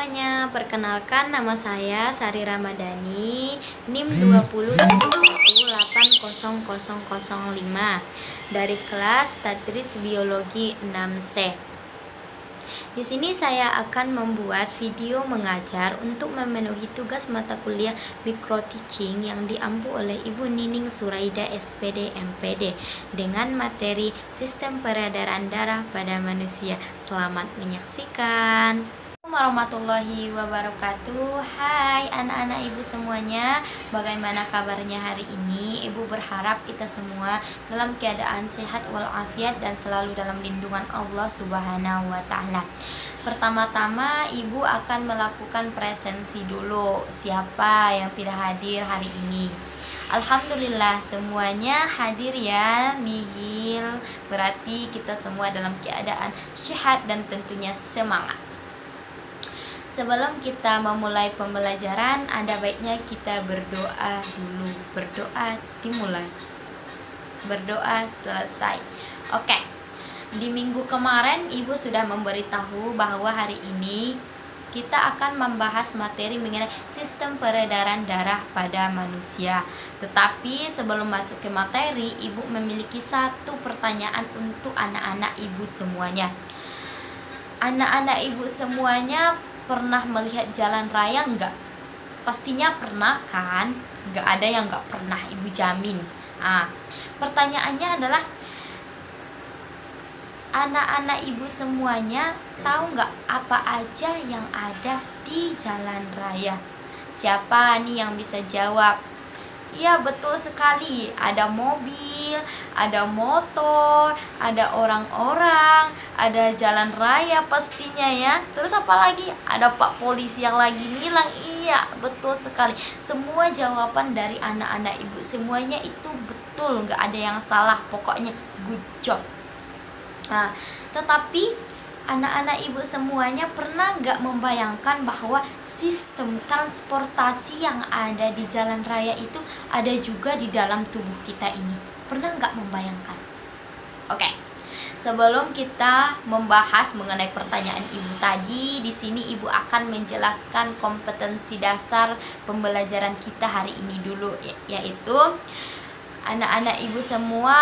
semuanya, perkenalkan nama saya Sari Ramadhani, NIM 2021800005 dari kelas Tadris Biologi 6C. Di sini saya akan membuat video mengajar untuk memenuhi tugas mata kuliah Micro Teaching yang diampu oleh Ibu Nining Suraida SPD MPD dengan materi Sistem Peredaran Darah pada Manusia. Selamat menyaksikan. Warahmatullahi wabarakatuh. Hai anak-anak ibu semuanya, bagaimana kabarnya hari ini? Ibu berharap kita semua dalam keadaan sehat walafiat dan selalu dalam lindungan Allah Subhanahu wa Ta'ala. Pertama-tama ibu akan melakukan presensi dulu. Siapa yang tidak hadir hari ini? Alhamdulillah semuanya hadir ya, nihil. Berarti kita semua dalam keadaan sehat dan tentunya semangat. Sebelum kita memulai pembelajaran, ada baiknya kita berdoa dulu. Berdoa dimulai, berdoa selesai. Oke. Di minggu kemarin ibu sudah memberitahu bahwa hari ini kita akan membahas materi mengenai sistem peredaran darah pada manusia. Tetapi sebelum masuk ke materi, ibu memiliki satu pertanyaan untuk anak-anak ibu semuanya. Anak-anak ibu semuanya pernah melihat jalan raya enggak? Pastinya pernah kan? Enggak ada yang enggak pernah, ibu jamin. Pertanyaannya adalah, anak-anak ibu semuanya tahu enggak apa aja yang ada di jalan raya? Siapa nih yang bisa jawab? Iya, betul sekali. Ada mobil, ada motor, ada orang-orang, ada jalan raya pastinya ya. Terus apa lagi? Ada Pak Polisi yang lagi nilang. Iya, betul sekali. Semua jawaban dari anak-anak ibu semuanya itu betul, nggak ada yang salah. Pokoknya good job. Tetapi anak-anak ibu semuanya pernah nggak membayangkan bahwa sistem transportasi yang ada di jalan raya itu ada juga di dalam tubuh kita ini? Pernah nggak membayangkan? Oke. Sebelum kita membahas mengenai pertanyaan ibu tadi, di sini ibu akan menjelaskan kompetensi dasar pembelajaran kita hari ini dulu, yaitu anak-anak ibu semua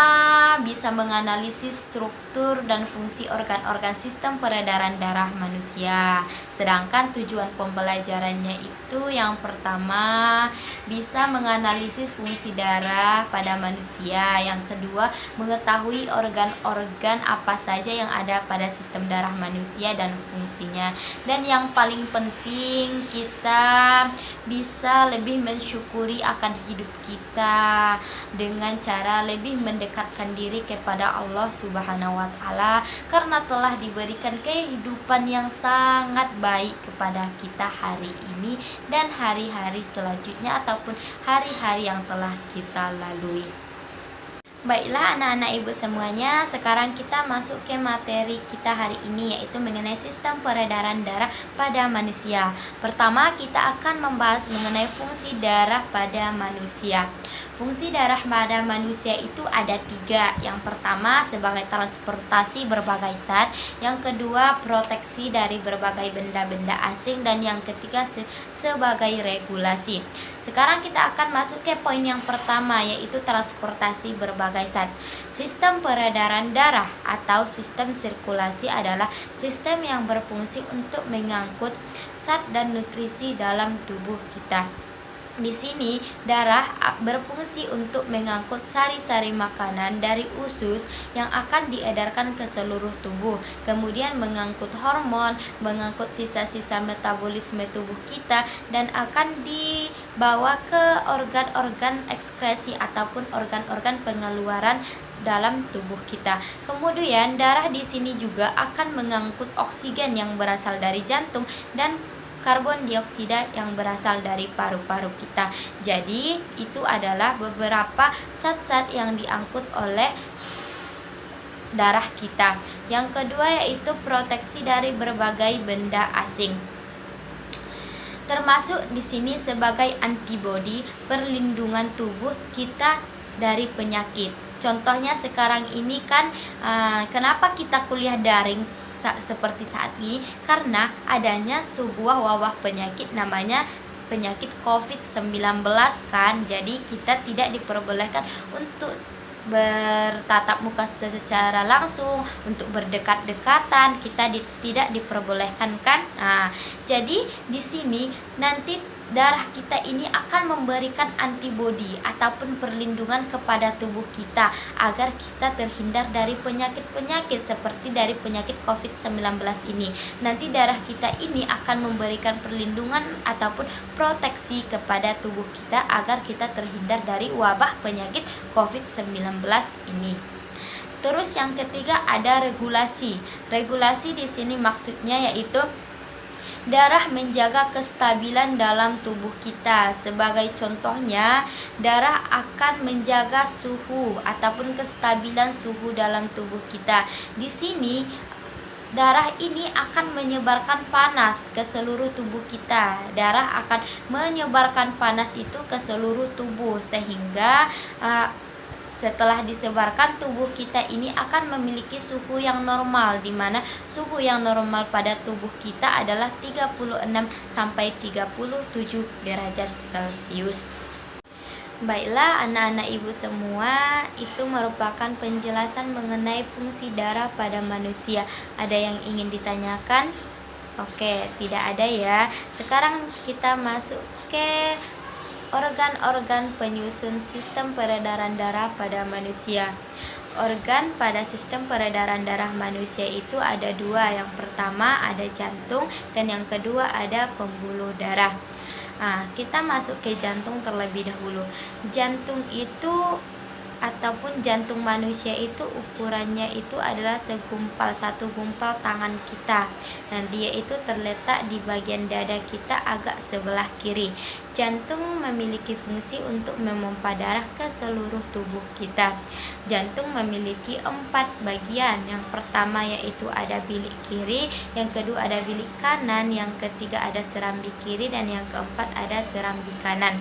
bisa menganalisis struktur dan fungsi organ-organ sistem peredaran darah manusia. Sedangkan tujuan pembelajarannya itu yang pertama, bisa menganalisis fungsi darah pada manusia. Yang kedua, mengetahui organ-organ apa saja yang ada pada sistem darah manusia dan fungsinya. Dan yang paling penting, kita bisa lebih mensyukuri akan hidup kita dengan cara lebih mendekatkan diri kepada Allah Subhanahu wa Ta'ala, karena telah diberikan kehidupan yang sangat baik kepada kita hari ini dan hari-hari selanjutnya ataupun hari-hari yang telah kita lalui. Baiklah anak-anak ibu semuanya, sekarang kita masuk ke materi kita hari ini, yaitu mengenai sistem peredaran darah pada manusia. Pertama, kita akan membahas mengenai fungsi darah pada manusia. Fungsi darah pada manusia itu ada 3. Yang pertama, sebagai transportasi berbagai zat. Yang kedua, proteksi dari berbagai benda-benda asing. Dan yang ketiga, sebagai regulasi. Sekarang kita akan masuk ke poin yang pertama, yaitu transportasi berbagai zat. Sistem peredaran darah atau sistem sirkulasi adalah sistem yang berfungsi untuk mengangkut zat dan nutrisi dalam tubuh kita. Di sini darah berfungsi untuk mengangkut sari-sari makanan dari usus yang akan diedarkan ke seluruh tubuh, kemudian mengangkut hormon, mengangkut sisa-sisa metabolisme tubuh kita, dan akan dibawa ke organ-organ ekskresi ataupun organ-organ pengeluaran dalam tubuh kita. Kemudian darah di sini juga akan mengangkut oksigen yang berasal dari jantung dan karbon dioksida yang berasal dari paru-paru kita. Jadi itu adalah beberapa zat-zat yang diangkut oleh darah kita. Yang kedua yaitu proteksi dari berbagai benda asing, termasuk di sini sebagai antibodi perlindungan tubuh kita dari penyakit. Contohnya sekarang ini kan kenapa kita kuliah daring seperti saat ini karena adanya sebuah wabah penyakit namanya penyakit COVID-19 kan. Jadi kita tidak diperbolehkan untuk bertatap muka secara langsung, untuk berdekat-dekatan kita tidak diperbolehkan kan. Nah, jadi di sini nanti darah kita ini akan memberikan antibodi ataupun perlindungan kepada tubuh kita agar kita terhindar dari penyakit-penyakit seperti dari penyakit COVID-19 ini. Nanti darah kita ini akan memberikan perlindungan ataupun proteksi kepada tubuh kita agar kita terhindar dari wabah penyakit COVID-19 ini. Terus yang ketiga ada regulasi. Regulasi di sini maksudnya yaitu darah menjaga kestabilan dalam tubuh kita. Sebagai contohnya, darah akan menjaga suhu ataupun kestabilan suhu dalam tubuh kita. Di sini darah ini akan menyebarkan panas ke seluruh tubuh kita. Darah akan menyebarkan panas itu ke seluruh tubuh sehingga setelah disebarkan tubuh kita ini akan memiliki suhu yang normal, di mana suhu yang normal pada tubuh kita adalah 36 sampai 37 derajat Celcius. Baiklah anak-anak ibu semua, itu merupakan penjelasan mengenai fungsi darah pada manusia. Ada yang ingin ditanyakan? Oke, tidak ada ya. Sekarang kita masuk ke organ-organ penyusun sistem peredaran darah pada manusia. Organ pada sistem peredaran darah manusia itu ada dua. Yang pertama ada jantung dan yang kedua ada pembuluh darah. Nah, kita masuk ke jantung terlebih dahulu. Jantung itu ataupun jantung manusia itu ukurannya itu adalah satu gumpal tangan kita, dan dia itu terletak di bagian dada kita agak sebelah kiri. Jantung memiliki fungsi untuk memompa darah ke seluruh tubuh kita. Jantung memiliki 4 bagian. Yang pertama yaitu ada bilik kiri, yang kedua ada bilik kanan, yang ketiga ada serambi kiri, dan yang keempat ada serambi kanan.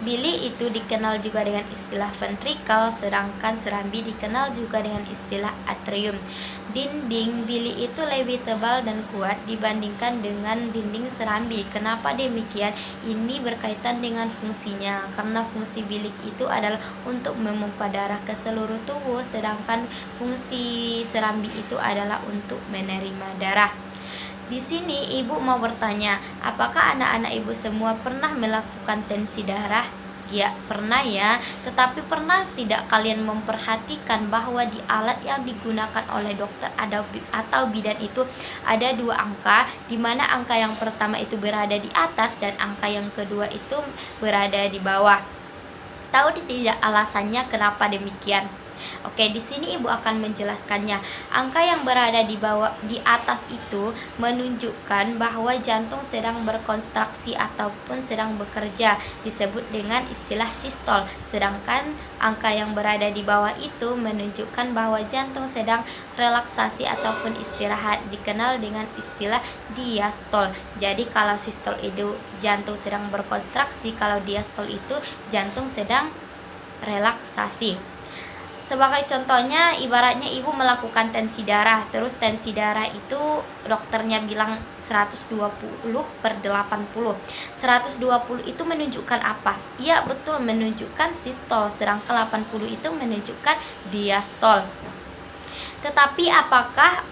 Bilik itu dikenal juga dengan istilah ventrikel, sedangkan serambi dikenal juga dengan istilah atrium. Dinding bilik itu lebih tebal dan kuat dibandingkan dengan dinding serambi. Kenapa demikian? Ini berkaitan dengan fungsinya, karena fungsi bilik itu adalah untuk memompa darah ke seluruh tubuh, sedangkan fungsi serambi itu adalah untuk menerima darah. Di sini ibu mau bertanya, apakah anak-anak ibu semua pernah melakukan tensi darah? Ya, pernah ya. Tetapi pernah tidak kalian memperhatikan bahwa di alat yang digunakan oleh dokter atau bidan itu ada 2 angka, di mana angka yang pertama itu berada di atas dan angka yang kedua itu berada di bawah. Tahu tidak alasannya kenapa demikian? Oke, di sini ibu akan menjelaskannya. Angka yang berada di atas itu menunjukkan bahwa jantung sedang berkontraksi ataupun sedang bekerja, disebut dengan istilah sistol. Sedangkan angka yang berada di bawah itu menunjukkan bahwa jantung sedang relaksasi ataupun istirahat, dikenal dengan istilah diastol. Jadi kalau sistol itu jantung sedang berkontraksi, kalau diastol itu jantung sedang relaksasi. Sebagai contohnya, ibaratnya ibu melakukan tensi darah, terus tensi darah itu dokternya bilang 120/80. 120 itu menunjukkan apa? Iya, betul, menunjukkan sistol, sedangkan 80 itu menunjukkan diastol. Tetapi apakah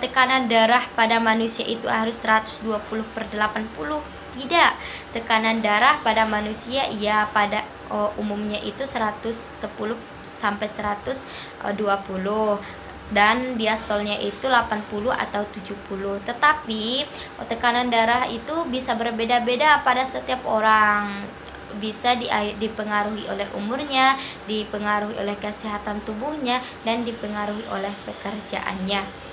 tekanan darah pada manusia itu harus 120/80? Tidak. Tekanan darah pada manusia pada umumnya itu 110 sampai 120, dan diastolnya itu 80 atau 70. Tetapi tekanan darah itu bisa berbeda-beda pada setiap orang. Bisa dipengaruhi oleh umurnya, dipengaruhi oleh kesehatan tubuhnya, dan dipengaruhi oleh pekerjaannya.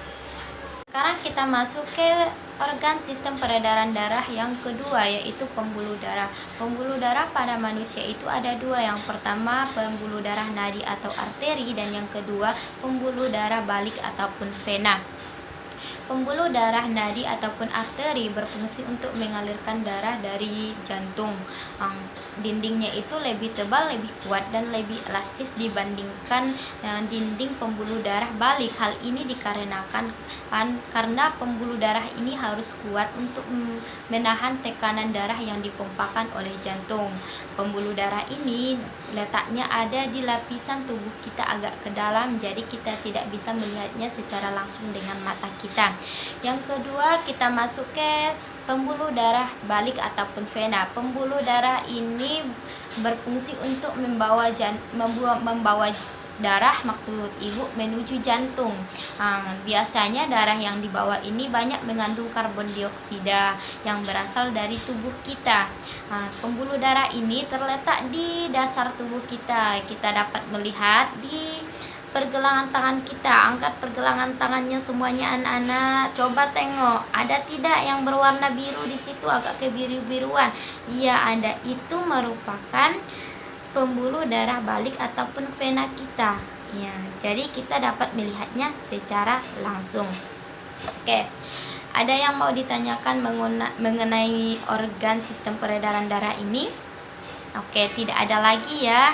Sekarang kita masuk ke organ sistem peredaran darah yang kedua, yaitu pembuluh darah. Pembuluh darah pada manusia itu ada 2. Yang pertama pembuluh darah nadi atau arteri, dan yang kedua pembuluh darah balik ataupun vena. Pembuluh darah nadi ataupun arteri berfungsi untuk mengalirkan darah dari jantung. Dindingnya itu lebih tebal, lebih kuat, dan lebih elastis dibandingkan dinding pembuluh darah balik. Hal ini dikarenakan karena pembuluh darah ini harus kuat untuk menahan tekanan darah yang dipompakan oleh jantung. Pembuluh darah ini letaknya ada di lapisan tubuh kita agak ke dalam, jadi kita tidak bisa melihatnya secara langsung dengan mata kita. Yang kedua, kita masuk ke pembuluh darah balik ataupun vena. Pembuluh darah ini berfungsi untuk membawa darah, maksud ibu, menuju jantung. Biasanya darah yang dibawa ini banyak mengandung karbon dioksida yang berasal dari tubuh kita. Pembuluh darah ini terletak di dasar tubuh kita. Kita dapat melihat di pergelangan tangan kita. Angkat pergelangan tangannya semuanya anak-anak. Coba tengok, ada tidak yang berwarna biru di situ, agak kebiru-biruan? Iya, ada. Itu merupakan pembuluh darah balik ataupun vena kita. Ya, jadi kita dapat melihatnya secara langsung. Oke. Ada yang mau ditanyakan mengenai organ sistem peredaran darah ini? Oke, tidak ada lagi ya.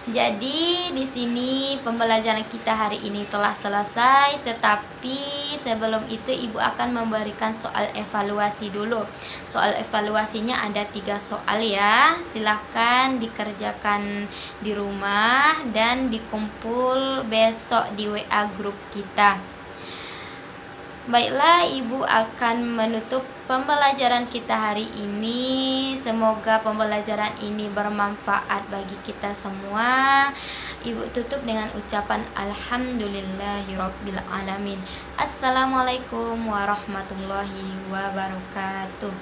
Jadi di sini pembelajaran kita hari ini telah selesai, tetapi sebelum itu Ibu akan memberikan soal evaluasi dulu. Soal evaluasinya ada 3 soal ya. Silahkan dikerjakan di rumah dan dikumpul besok di WA grup kita. Baiklah, Ibu akan menutup pembelajaran kita hari ini. Semoga pembelajaran ini bermanfaat bagi kita semua. Ibu tutup dengan ucapan alhamdulillahirabbil alamin. Assalamualaikum warahmatullahi wabarakatuh.